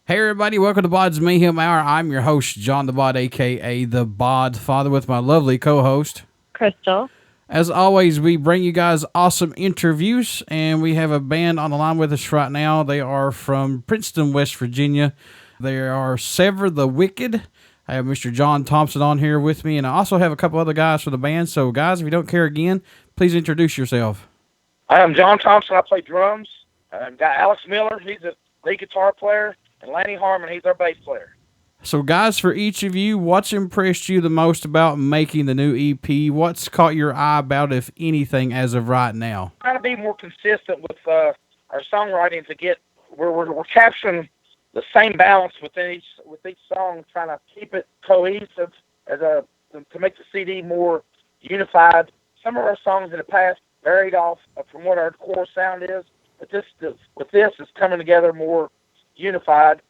Hey everybody, welcome to BODS Mayhem Hour. I'm your host, John the Bod, aka the BOD Father, with my lovely co-host, Krystal. As always, we bring you guys awesome interviews, and we have a band on the line with us right now. They are from Princeton, West Virginia. They are Sever the Wicked. I have Mr. John Thompson on here with me, and I also have a couple other guys for the band. So, guys, if you don't care again, please introduce yourself. I'm John Thompson. I play drums. I've got Alex Miller. He's a lead guitar player. And Lanny Harman, he's our bass player. So, guys, for each of you, what's impressed you the most about making the new EP? What's caught your eye about, if anything, as of right now? Trying to be more consistent with our songwriting to get we're capturing the same balance within each song, trying to keep it cohesive to make the CD more unified. Some of our songs in the past varied off from what our core sound is, but this is coming together more unified,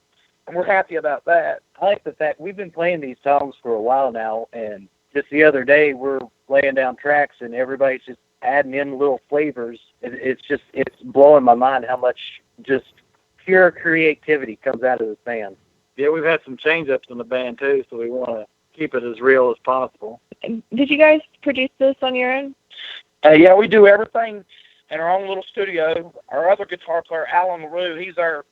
and we're happy about that. I like the fact we've been playing these songs for a while now, and just the other day we're laying down tracks and everybody's just adding in little flavors. It's blowing my mind how much just pure creativity comes out of this band. Yeah, we've had some change-ups in the band too, so we want to keep it as real as possible. Did you guys produce this on your own? Yeah, we do everything in our own little studio. Our other guitar player, Alan Larue, he's our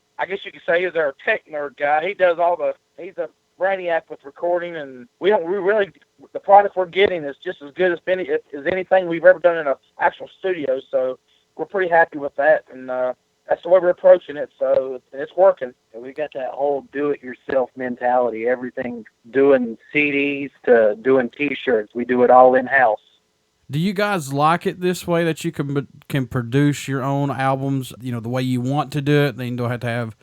tech nerd guy. He's a brainiac with recording, and the product we're getting is just as good as anything we've ever done in an actual studio. So we're pretty happy with that, and that's the way we're approaching it. So it's working. And we got that whole do-it-yourself mentality. Everything, doing CDs to doing T-shirts, we do it all in-house. Do you guys like it this way, that you can produce your own albums, the way you want to do it? Then you don't have to have,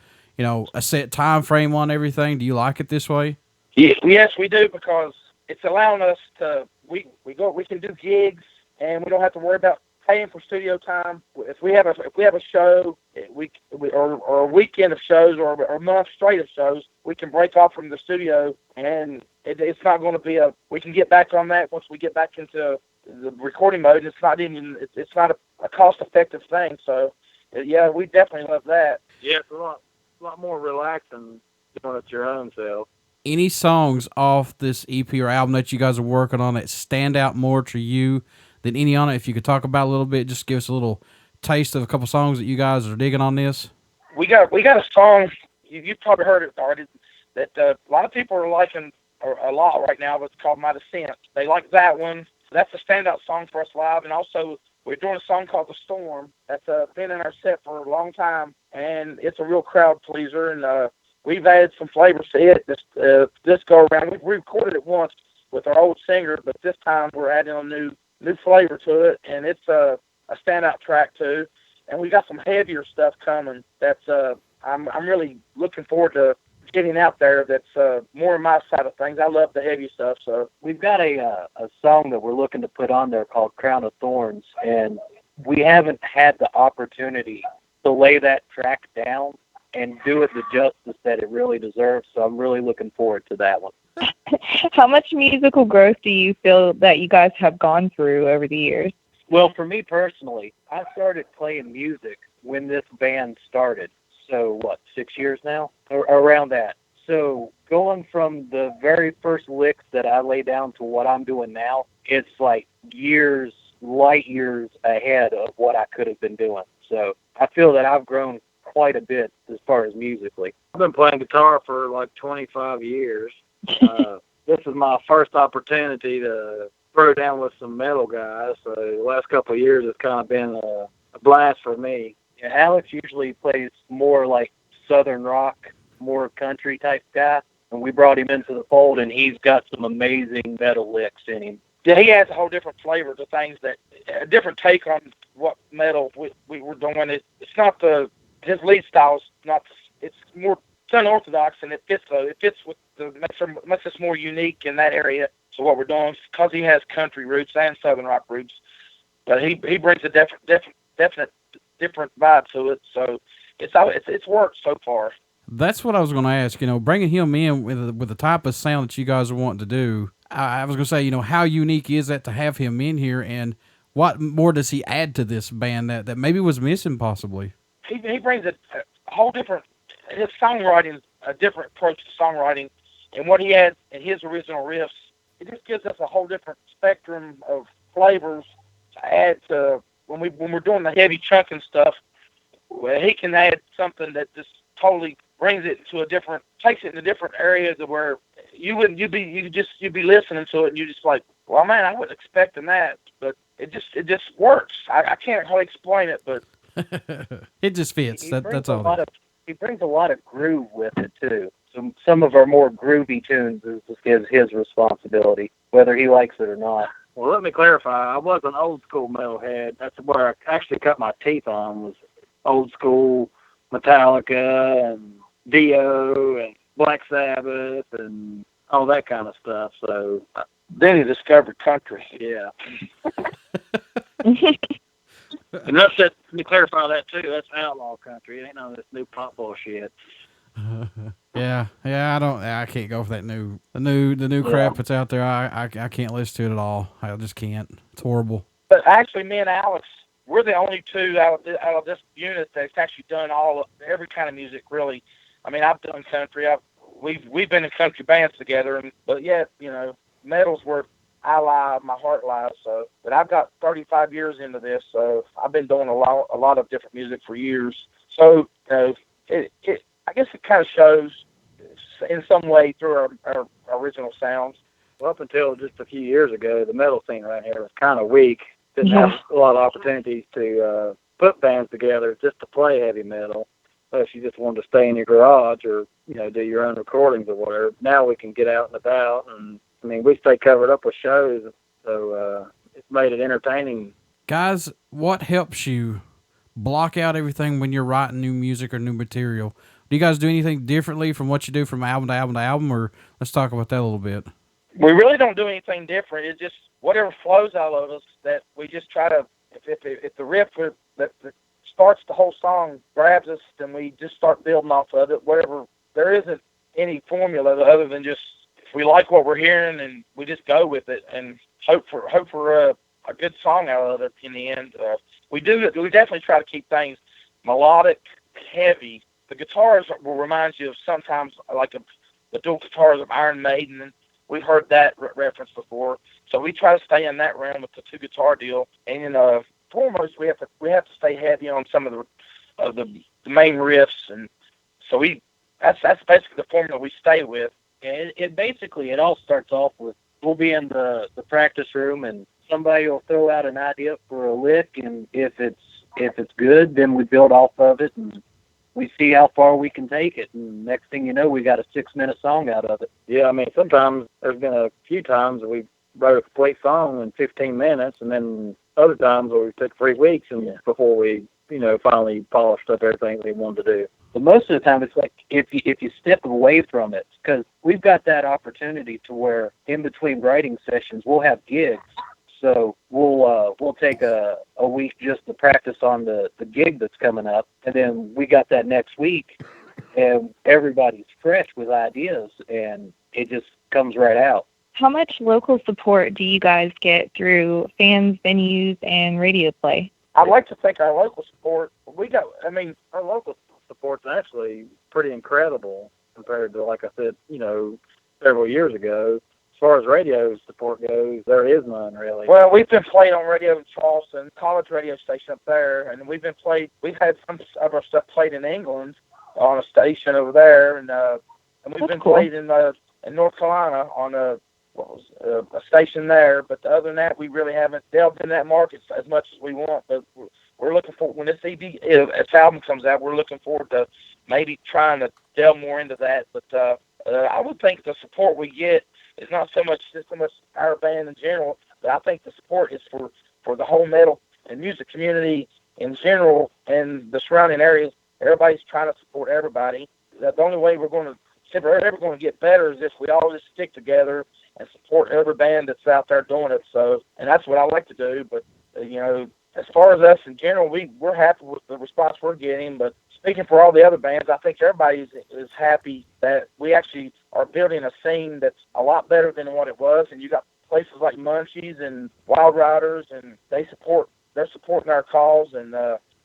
a set time frame on everything. Do you like it this way? Yes, we do, because it's allowing us to we can do gigs, and we don't have to worry about paying for studio time. If we have a show, or a weekend of shows, or a month straight of shows, we can break off from the studio, and it's not going to be we can get back on that once we get back into the recording mode. It's not a cost-effective thing. So yeah, we definitely love that. Yeah, it's a lot more relaxing doing it your own self. Any songs off this EP or album that you guys are working on that stand out more to you than any on it? If you could talk about a little bit, just give us a little taste of a couple songs that you guys are digging on this. We got a song, you've probably heard it already, that a lot of people are liking a lot right now. It's called My Descent. They like that one. That's a standout song for us live. And also, we're doing a song called The Storm. That's been in our set for a long time, and it's a real crowd pleaser. And we've added some flavors to it this go around. We recorded it once with our old singer, but this time we're adding a new flavor to it, and it's a standout track too. And we got some heavier stuff coming. That's I'm really looking forward to getting out there. That's more my side of things. I love the heavy stuff. So we've got a song that we're looking to put on there called Crown of Thorns, and we haven't had the opportunity to lay that track down and do it the justice that it really deserves. So I'm really looking forward to that one. How much musical growth do you feel that you guys have gone through over the years? Well, for me personally, I started playing music when this band started. So, 6 years now? Or around that. So, going from the very first licks that I lay down to what I'm doing now, it's like light years ahead of what I could have been doing. So, I feel that I've grown quite a bit as far as musically. I've been playing guitar for like 25 years. This is my first opportunity to throw down with some metal guys. So, the last couple of years has kind of been a blast for me. Yeah, Alex usually plays more like southern rock, more country type guy, and we brought him into the fold, and he's got some amazing metal licks in him. Yeah, he adds a whole different flavor to things, a different take on what metal we were doing. It's not his lead style is not. It's more unorthodox, and it fits with makes us more unique in that area. So what we're doing, because he has country roots and southern rock roots, but he brings a definite vibe to it. So it's worked so far. That's what I was going to ask. Bringing him in with the type of sound that you guys are wanting to do. I was going to say, how unique is that to have him in here, and what more does he add to this band that maybe was missing possibly? He brings a whole different. His songwriting a different approach to songwriting. And what he had in his original riffs, it just gives us a whole different spectrum of flavors to add to when we're doing the heavy chunking stuff. Well, he can add something that just totally brings it to takes it into different areas of where you'd be listening to it and you just like, well, man, I wasn't expecting that, but it just works. I can't really explain it, but it just fits. That's all. He brings a lot of groove with it too. So some of our more groovy tunes is his responsibility, whether he likes it or not. Well, let me clarify. I was an old school metalhead. That's where I actually cut my teeth on, was old school Metallica and Dio and Black Sabbath and all that kind of stuff. So then he discovered country. Yeah. And let me clarify that too. That's outlaw country. It ain't none of this new pop bullshit. Yeah. I can't go for that the new crap that's out there. I can't listen to it at all. I just can't. It's horrible. But actually, me and Alex, we're the only two out of this unit that's actually done every kind of music, really. I mean, I've done country. We've been in country bands together, but yet, metal's where I lie, my heart lies. So, but I've got 35 years into this, so I've been doing a lot of different music for years. So, I guess it kind of shows in some way through our original sounds. Well, up until just a few years ago, the metal scene around here was kind of weak. Didn't have a lot of opportunities to put bands together just to play heavy metal. Unless you just wanted to stay in your garage or, do your own recordings or whatever. Now we can get out and about, and I mean, we stay covered up with shows, so it's made it entertaining. Guys, what helps you block out everything when you're writing new music or new material? Do you guys do anything differently from what you do from album to album to album, or let's talk about that a little bit? We really don't do anything different. It's just whatever flows out of us that we just try to, if the riff that starts the whole song grabs us, then we just start building off of it. Whatever, there isn't any formula other than just, if we like what we're hearing, and we just go with it and hope for a good song out of it in the end. We definitely try to keep things melodic, heavy. The guitars will remind you of sometimes like the dual guitars of Iron Maiden, and we've heard that reference before. So we try to stay in that realm with the two guitar deal. And foremost, we have to stay heavy on some of the main riffs, and so that's basically the formula we stay with. And it all starts off with, we'll be in the practice room and somebody will throw out an idea for a lick, and if it's good, then we build off of it and we see how far we can take it, and next thing you know, we got a 6-minute song out of it. Yeah, I mean, sometimes there's been a few times that we wrote a complete song in 15 minutes, and then other times where we took 3 weeks before we, finally polished up everything we wanted to do. But most of the time, it's like if you step away from it, because we've got that opportunity to where in between writing sessions, we'll have gigs. So we'll take a week just to practice on the gig that's coming up, and then we got that next week, and everybody's fresh with ideas, and it just comes right out. How much local support do you guys get through fans, venues, and radio play? I'd like to think our local support, our local support's actually pretty incredible compared to, like I said, several years ago. As far as radio support goes, there is none really. Well, we've been played on radio in Charleston, college radio station up there, and we've had some of our stuff played in England on a station over there, and we've been played in North Carolina on a station there. But other than that, we really haven't delved in that market as much as we want. But we're looking for, when this album comes out, we're looking forward to maybe trying to delve more into that. But I would think the support we get is not so much our band in general, but I think the support is for the whole metal and music community in general and the surrounding areas. Everybody's trying to support everybody. The only way we're ever going to get better is if we all just stick together and support every band that's out there doing it. So, and that's what I like to do. But as far as us in general, we're happy with the response we're getting. But speaking for all the other bands, I think everybody is happy that we actually are building a scene that's a lot better than what it was. And you got places like Munchies and Wild Riders, and they're supporting our cause. And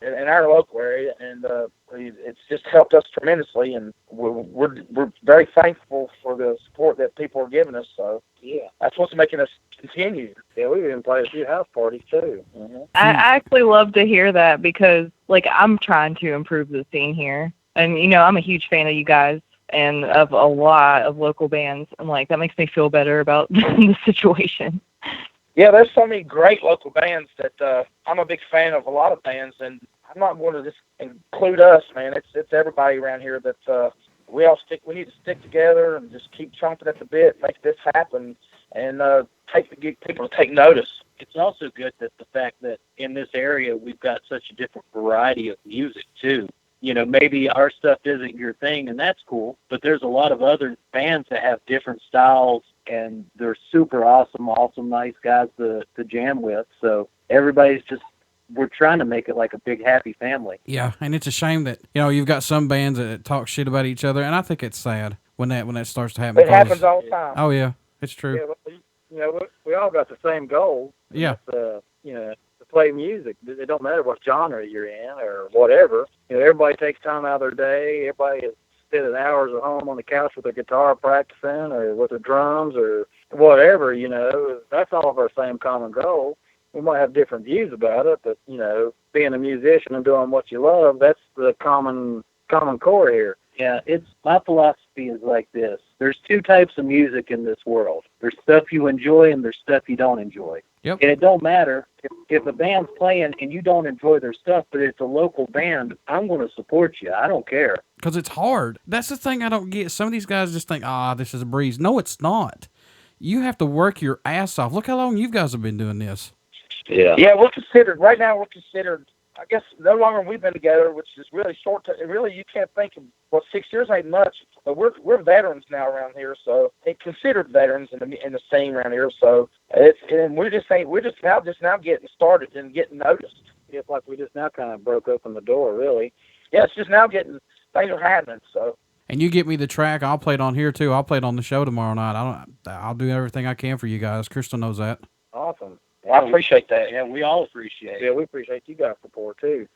in our local area, and it's just helped us tremendously, and we're very thankful for the support that people are giving us. So Yeah. that's what's making us continue. Yeah, we've even played a few house parties too. Mm-hmm. I actually love to hear that because, like, I'm trying to improve the scene here. And, you know, I'm a huge fan of you guys and of a lot of local bands. And, like, that makes me feel better about the situation. Yeah, there's so many great local bands that I'm a big fan of a lot of bands, and I'm not going to just include us, man. It's everybody around here that we need to stick together and just keep chomping at the bit, make this happen, and get people to take notice. It's also good that the fact that in this area we've got such a different variety of music too. You know, maybe our stuff isn't your thing, and that's cool, but there's a lot of other bands that have different styles, and they're super awesome, nice guys to jam with. So everybody's we're trying to make it like a big, happy family. Yeah, and it's a shame that, you know, you've got some bands that talk shit about each other, and I think it's sad when that starts to happen. It happens all the time. Oh, yeah, it's true. Yeah, well, you know, we all got the same goal. Yeah. You know, to play music. It don't matter what genre you're in or whatever. You know, everybody takes time out of their day. Everybody is spending hours at home on the couch with their guitar practicing or with their drums or whatever, you know. That's all of our same common goal. We might have different views about it, but, you know, being a musician and doing what you love, that's the common core here. Yeah, my philosophy is like this. There's two types of music in this world. There's stuff you enjoy and there's stuff you don't enjoy. Yep. And it don't matter if a band's playing and you don't enjoy their stuff, but it's a local band, I'm going to support you. I don't care. Because it's hard. That's the thing I don't get. Some of these guys just think, this is a breeze. No, it's not. You have to work your ass off. Look how long you guys have been doing this. Yeah. Yeah, right now, I guess, no longer we've been together, which is really short. Really, you can't think of, 6 years ain't much, but we're veterans now around here, so they considered veterans in the scene around here. So we're just now getting started and getting noticed. It's like we just now kind of broke open the door, really. Yeah, it's just now things are happening. So. And you get me the track, I'll play it on here too. I'll play it on the show tomorrow night. I'll do everything I can for you guys. Krystal knows that. Awesome. Well, I appreciate that. Yeah, we all appreciate it. Yeah, we appreciate you guys' support too.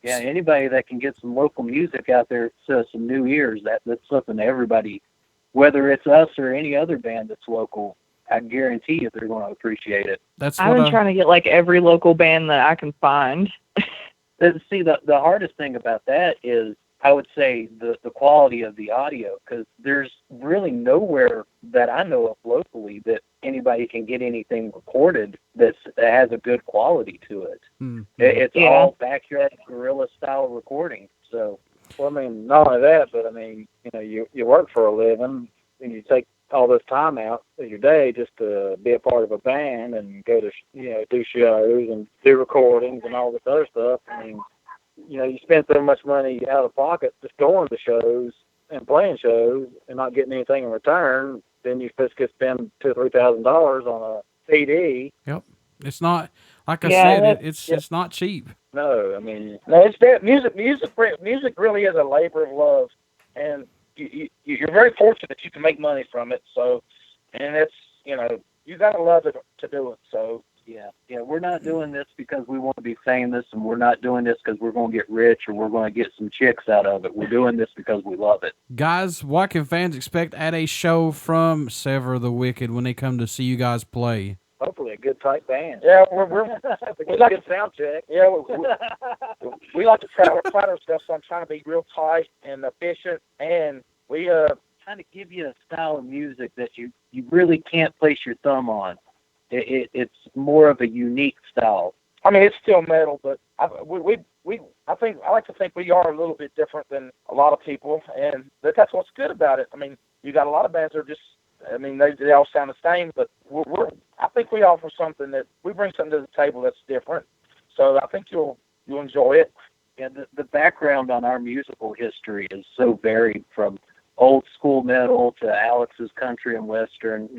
Yeah, anybody that can get some local music out there to some new ears, that's something everybody, whether it's us or any other band that's local, I guarantee you they're going to appreciate it. That's I've been trying to get, like, every local band that I can find. See, the hardest thing about that is, I would say, the quality of the audio, because there's really nowhere that I know of locally that anybody can get anything recorded that has a good quality to it. Mm-hmm. It's all backyard guerrilla style recording. So, well, I mean, not only that, but I mean, you know, you work for a living and you take all this time out of your day just to be a part of a band and go to, you know, do shows and do recordings and all this other stuff. I mean, you know, you spend so much money out of pocket just going to shows and playing shows and not getting anything in return. Then you just could spend $2,000 or $3,000 on a CD. Yep, it's not like I said. It's not cheap. No, I mean, no, it's been, music really is a labor of love, and you're very fortunate that you can make money from it. So, and it's, you know, you gotta love it to do it. So. Yeah, we're not doing this because we want to be famous, and we're not doing this because we're going to get rich or we're going to get some chicks out of it. We're doing this because we love it. Guys, what can fans expect at a show from Sever the Wicked when they come to see you guys play? hopefully a good tight band. Yeah, we like a good sound check. Yeah, we like to pride ourselves on trying to be real tight and efficient, and we kind of give you a style of music that you really can't place your thumb on. It's more of a unique style. I mean, it's still metal, but I like to think we are a little bit different than a lot of people, and that's what's good about it. I mean, you got a lot of bands that are just, I mean, they all sound the same, but I think we offer something that we bring something to the table that's different. So I think you'll enjoy it. Yeah, the background on our musical history is so varied, from old school metal to Alex's country and western,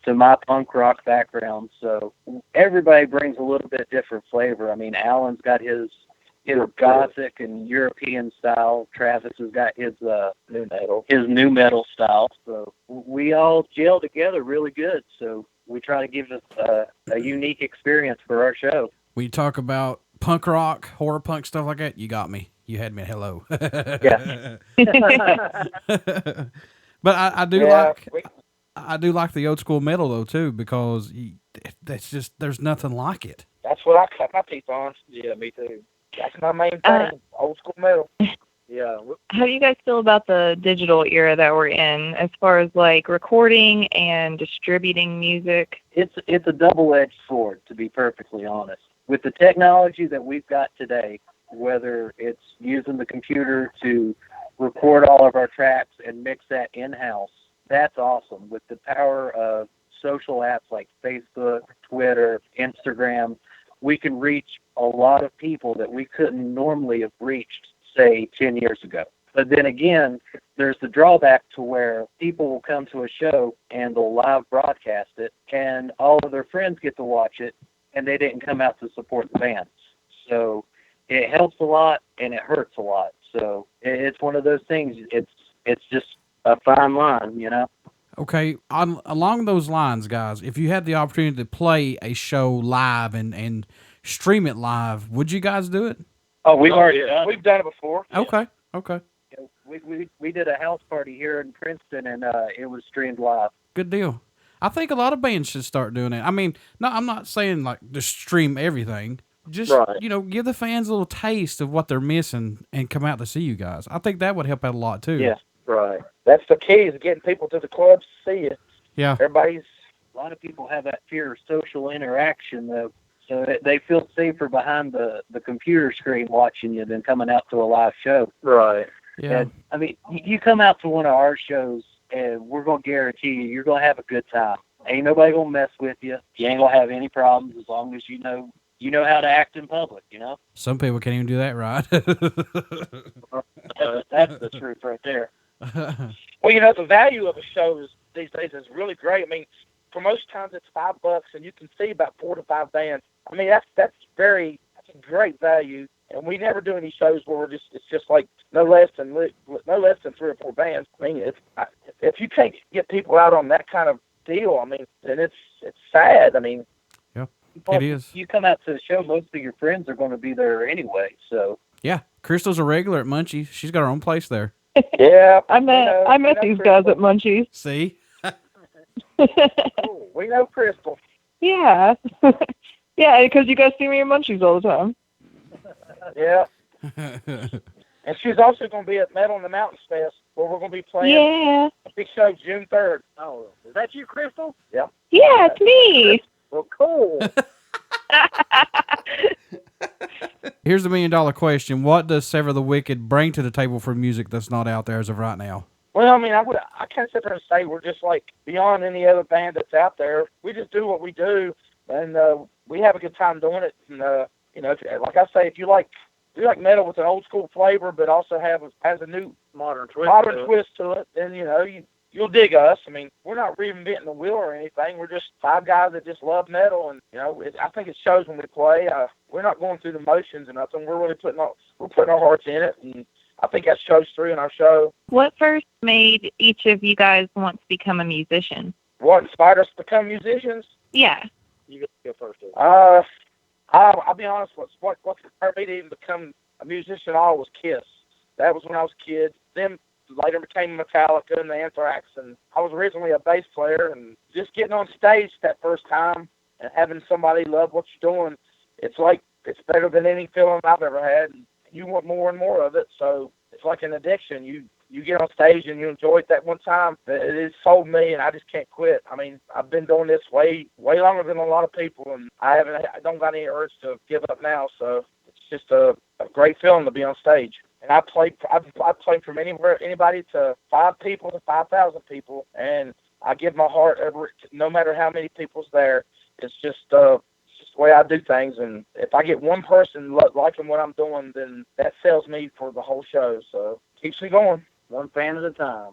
to my punk rock background. So everybody brings a little bit different flavor. I mean, Alan's got his gothic and European style. Travis has got his new metal style. So we all gel together really good. So we try to give us a unique experience for our show. We talk about punk rock, horror punk, stuff like that, you got me. You had me at hello. Yeah. But I do Yeah, I do like the old school metal though too, because that's just there's nothing like it. that's what I cut my teeth on. Yeah, me too. That's my main thing, old school metal. Yeah. How do you guys feel about the digital era that we're in, as far as like recording and distributing music? It's a double-edged sword, to be perfectly honest. With the technology that we've got today, whether it's using the computer to record all of our tracks and mix that in-house, that's awesome. With the power of social apps like Facebook, Twitter, Instagram, we can reach a lot of people that we couldn't normally have reached, say, 10 years ago. But then again, there's the drawback to where people will come to a show and they'll live broadcast it, and all of their friends get to watch it, and they didn't come out to support the band. So it helps a lot and it hurts a lot. So it's one of those things. It's just a fine line, you know. Okay, along those lines, guys, if you had the opportunity to play a show live and stream it live, would you guys do it? Oh, we've already done. We've done it before. Okay. We did a house party here in Princeton, and it was streamed live. Good deal. I think a lot of bands should start doing it. I mean, no, I'm not saying like just stream everything. Just, Right. give the fans a little taste of what they're missing and come out to see you guys. I think that would help out a lot too. Yeah. Right. That's the key, is getting people to the clubs to see you. Yeah. Everybody's A lot of people have that fear of social interaction, though, so they feel safer behind the computer screen watching you than coming out to a live show. Right. Yeah. And, I mean, you come out to one of our shows, and we're going to guarantee you're going to have a good time. Ain't nobody going to mess with you. You ain't going to have any problems as long as you know how to act in public, you know? Some people can't even do that right. That's the truth right there. well, the value of a show these days is really great. I mean, for most times it's $5, and you can see about 4 to 5 bands. I mean, that's a great value. And we never do any shows where it's just like no less than 3 or 4 bands. I mean, if you can't get people out on that kind of deal, I mean, then it's sad. I mean, yeah, Plus, it is. You come out to the show, most of your friends are going to be there anyway. So Yeah, Krystal's a regular at Munchie. She's got her own place there. yeah, I met these guys at Munchies. See? Krystal. We know Krystal. Yeah. Yeah, because you guys see me at Munchies all the time. Yeah. And she's also going to be at Metal in the Mountains Fest, where we're going to be playing a big show June 3rd. Oh, is that you, Krystal? Yeah. Yeah, it's me. Well, cool. Here's the $1 million question. What does Sever the Wicked bring to the table for music that's not out there as of right now? Well, I mean, I can't sit there and say we're just like beyond any other band that's out there. We just do what we do, and we have a good time doing it. And like I say, if you like metal with an old school flavor, but also has a new modern twist to it, then you'll dig us. I mean, we're not reinventing the wheel or anything. We're just 5 guys that just love metal, and I think it shows when we play. We're not going through the motions or nothing. We're really putting our hearts in it, and I think that shows through in our show. What first made each of you guys want to become a musician? What inspired us to become musicians? Yeah. You go first. I'll be honest. What inspired me to even become a musician at all was Kiss. That was when I was a kid. Then later became Metallica and the Anthrax, and I was originally a bass player. And just getting on stage that first time and having somebody love what you're doing, it's better than any feeling I've ever had. You want more and more of it, so it's like an addiction. You get on stage and you enjoy it that one time. It sold me, and I just can't quit. I mean, I've been doing this way longer than a lot of people, and I don't got any urge to give up now. So it's just a great feeling to be on stage. And I've played from anybody to 5 people to 5,000 people, and I give my heart no matter how many people's there. It's just the way I do things, and if I get one person liking what I'm doing, then that sells me for the whole show. So keeps me going. One fan at a time.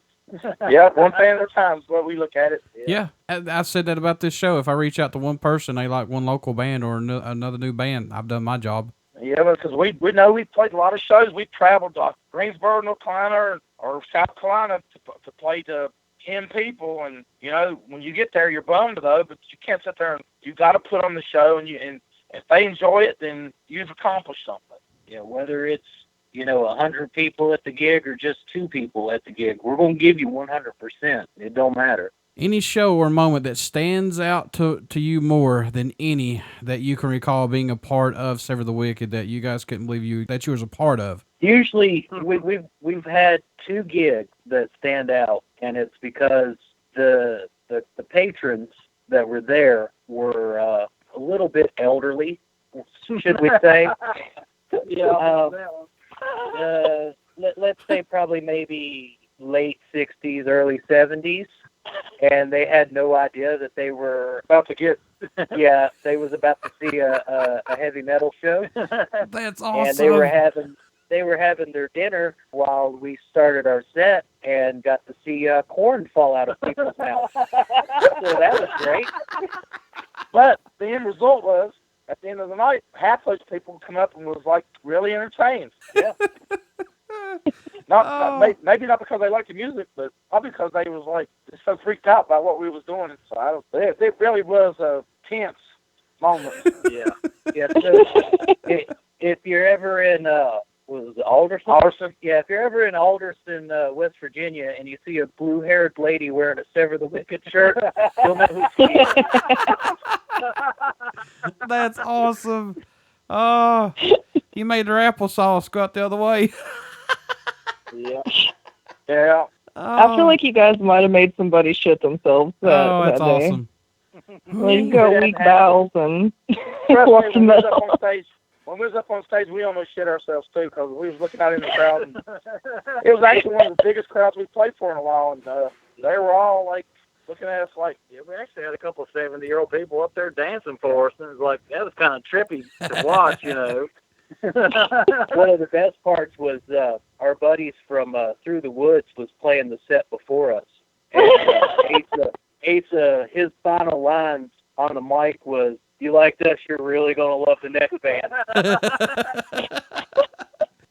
Yeah, one fan at a time is the way we look at it. Yeah, I said that about this show. If I reach out to one person, they like one local band or another new band, I've done my job. Yeah, because we know we've played a lot of shows. We've traveled to Greensboro, North Carolina, or South Carolina to play to 10 people, and when you get there, you're bummed though. But you can't sit there and you got to put on the show, and if they enjoy it, then you've accomplished something. Yeah, whether it's 100 people at the gig or just 2 people at the gig, we're gonna give you 100%. It don't matter. Any show or moment that stands out to you more than any that you can recall being a part of Sever the Wicked that you guys couldn't believe that you was a part of? Usually, we've had 2 gigs that stand out, and it's because the patrons that were there were a little bit elderly, should we say? Yeah. Let's say probably maybe late 60s, early 70s, and they had no idea that they were About to get. yeah, they was about to see a heavy metal show. That's awesome. And they were having their dinner while we started our set, and got to see corn fall out of people's mouths. So that was great. But the end result was, at the end of the night, half those people come up and was like really entertained. Yeah. Maybe not because they liked the music, but probably because they was like just so freaked out by what we was doing. So it really was a tense moment. Yeah. Yeah. So if you're ever in was it Alderson? Alderson. Yeah, if you're ever in Alderson, West Virginia, and you see a blue-haired lady wearing a Sever the Wicked shirt, you'll know who she is. That's awesome. Oh, you made their applesauce go out the other way. Yeah. Yeah. I feel like you guys might have made somebody shit themselves that that's day. awesome. Well, you got weak bowels and Trust me, walking metal. when we was up on stage, we almost shit ourselves too, because we was looking out in the crowd. And it was actually one of the biggest crowds we played for in a while, and they were all like looking at us like. Yeah, we actually had a couple of 70-year-old people up there dancing for us, and it was like, that was kind of trippy to watch, One of the best parts was our buddies from Through the Woods was playing the set before us. And Asa, his final lines on the mic was, "You liked us, you're really going to love the next band."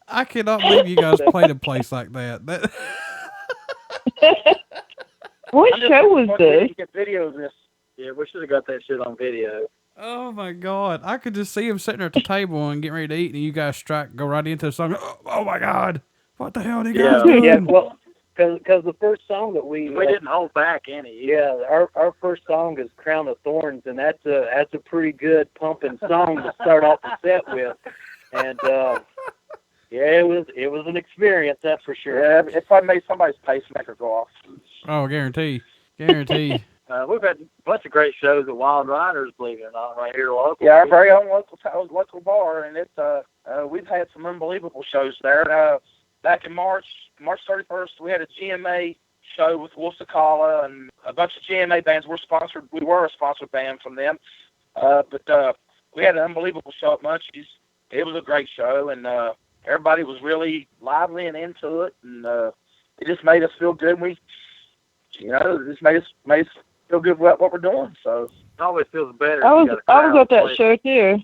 I cannot believe you guys played a place like that. What show was this? Get video of this. Yeah, we should have got that shit on video. Oh my God. I could just see him sitting there at the table and getting ready to eat, and you guys go right into the song. Oh my God. What the hell are you guys doing? Yeah, well, because the first song that we didn't hold back any. Yeah, our first song is "Crown of Thorns," and that's a pretty good pumping song to start off the set with. And yeah, it was an experience, that's for sure. Yeah, it probably made somebody's pacemaker go off. Oh, guarantee. We've had a bunch of great shows at Wild Riders, believe it or not, right here local. Yeah, our very own local bar, and it's we've had some unbelievable shows there. Back in March 31st, we had a GMA show with Wolfsakala and a bunch of GMA bands. We were a sponsored band from them, but we had an unbelievable show at Munchie's. It was a great show, and everybody was really lively and into it, and it just made us feel good. It just made us feel good about what we're doing. So it always feels better. I was at that show too.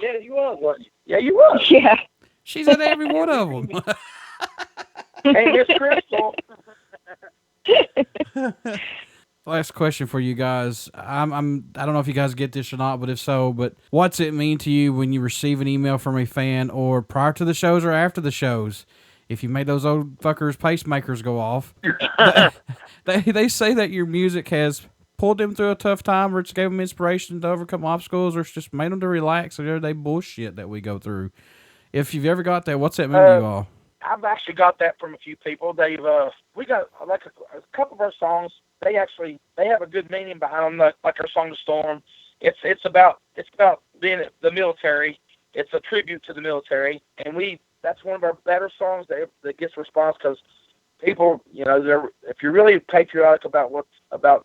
Yeah, you was, wasn't you? Yeah, you was. Yeah. She's at every one of them. Hey, Miss Krystal. Last question for you guys. I don't know if you guys get this or not, but if so, what's it mean to you when you receive an email from a fan, or prior to the shows or after the shows? If you made those old fuckers pacemakers go off, they say that your music has pulled them through a tough time, or it's gave them inspiration to overcome obstacles, or it's just made them to relax the everyday bullshit that we go through. If you've ever got that, what's that mean to you all? I've actually got that from a few people. We got like a couple of our songs. They have a good meaning behind them. Like our song "The Storm." It's about being the military. It's a tribute to the military, and that's one of our better songs that gets response, because people, if you're really patriotic about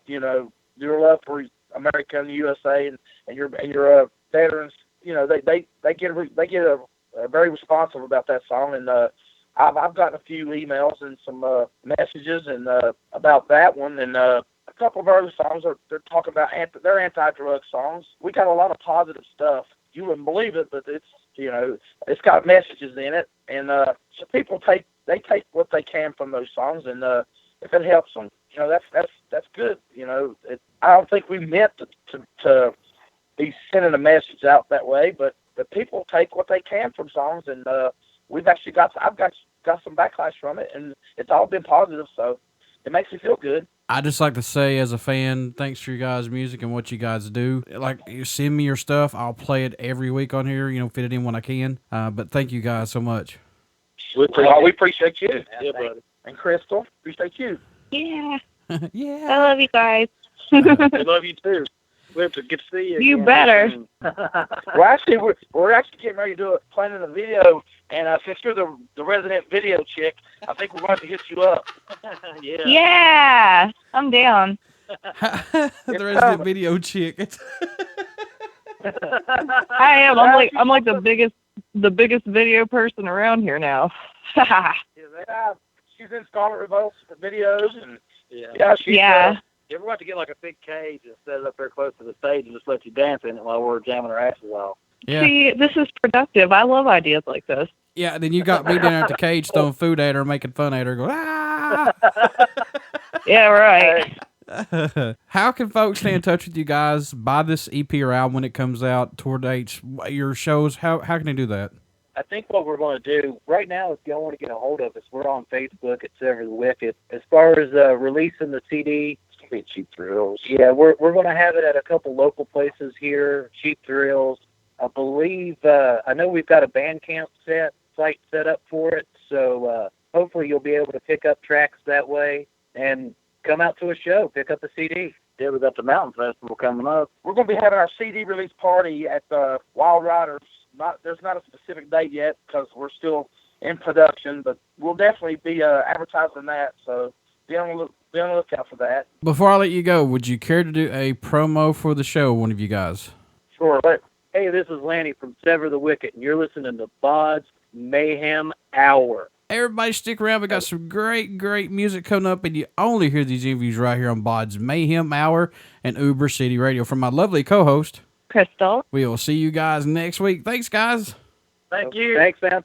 your love for America and the USA, and your veterans, they get very responsive about that song, and I've gotten a few emails and some messages and about that one, and a couple of our other songs they're talking about they're anti-drug songs. We got a lot of positive stuff. You wouldn't believe it, but it's got messages in it, and so people take what they can from those songs, and if it helps them, that's good. I don't think we meant to be sending a message out that way, but the people take what they can from songs, and I've got some backlash from it, and it's all been positive, so it makes me feel good. I just like to say, as a fan, thanks for your guys' music and what you guys do. Like, you send me your stuff, I'll play it every week on here. Fit it in when I can. But thank you guys so much. We appreciate you, buddy. And Krystal, appreciate you. Yeah. Yeah. I love you guys. We love you too. We have to get to see you. You again better. soon. Well, actually, we're actually getting ready to do planning a video, and since you're the resident video chick, I think we're going to hit you up. Yeah. Yeah. I'm down. The resident video chick. I am. I'm like the biggest video person around here now. She's in Scarlet Revolt's videos, and Yeah. Yeah. You ever want to get like a big cage and set it up there close to the stage and just let you dance in it while we're jamming our asses off? Yeah. See, this is productive. I love ideas like this. Yeah, then you got me down at the cage throwing food at her, making fun at her, going, ah! Yeah, right. How can folks stay in touch with you guys, buy this EP or album when it comes out, tour dates, your shows? How can they do that? I think what we're going to do right now, if y'all want to get a hold of us, we're on Facebook at Sever the Wicked. As far as releasing the CD, Cheap Thrills. yeah, we're going to have it at a couple local places here, Cheap Thrills. I believe, I know we've got a Bandcamp site set up for it, so hopefully you'll be able to pick up tracks that way and come out to a show, pick up a CD. Yeah, we got the Mountain Festival coming up. We're going to be having our CD release party at the Wild Riders. There's not a specific date yet because we're still in production, but we'll definitely be advertising that, so be on the lookout for that. Before I let you go, would you care to do a promo for the show, one of you guys? Sure. Hey, this is Lanny from Sever the Wicked, and you're listening to BODS Mayhem Hour. Everybody stick around. We got some great music coming up, and you only hear these interviews right here on BODS Mayhem Hour and Uber City Radio. From my lovely co-host, Krystal. we will see you guys next week. Thanks, guys. Thank you. Thanks, man.